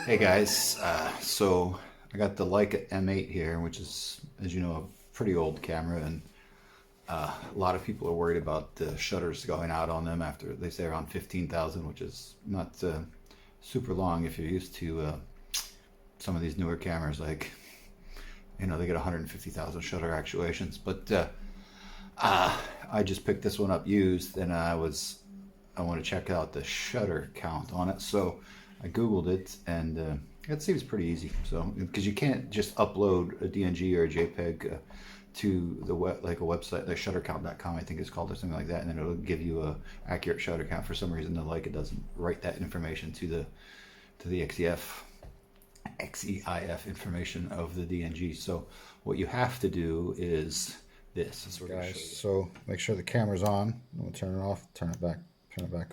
Hey guys, so I got the Leica M8 here, which is, as you know, a pretty old camera, and a lot of people are worried about the shutters going out on them after they say around 15,000, which is not super long if you're used to some of these newer cameras, like, you know, they get 150,000 shutter actuations. But I just picked this one up used, and I want to check out the shutter count on it. So I googled it, and it seems pretty easy. So because you can't just upload a DNG or a JPEG to the like a website like shuttercount.com, I think it's called, or something like that, and then it'll give you a accurate shutter count. For some reason, the Leica doesn't write that information to the XEIF information of the DNG. So what you have to do is this. That's what guys. So make sure the camera's on. We'll turn it off, turn it back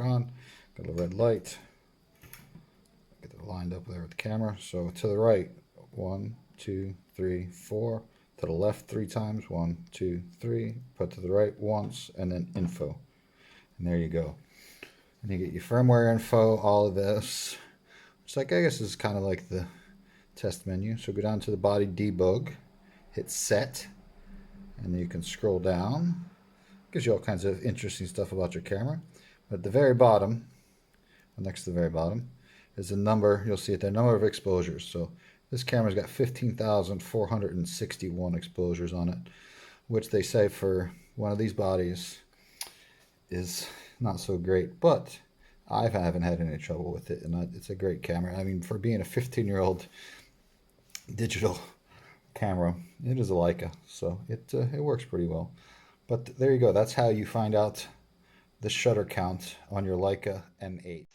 on. Got a red light. Get it lined up there with the camera. So to the right, 1, 2, 3, 4. To the left 3 times, 1, 2, 3. Put to the right once, and then info. And there you go. And you get your firmware info, all of this. It's like, I guess is kind of like the test menu. So go down to the body debug, hit set, and then you can scroll down. Gives you all kinds of interesting stuff about your camera. But at the very bottom, next to the very bottom, is the number. You'll see it there, number of exposures. So this camera's got 15,461 exposures on it, which they say for one of these bodies is not so great. But I haven't had any trouble with it, and it's a great camera. I mean, for being a 15-year-old digital camera, it is a Leica, so it works pretty well. But there you go. That's how you find out the shutter count on your Leica M8.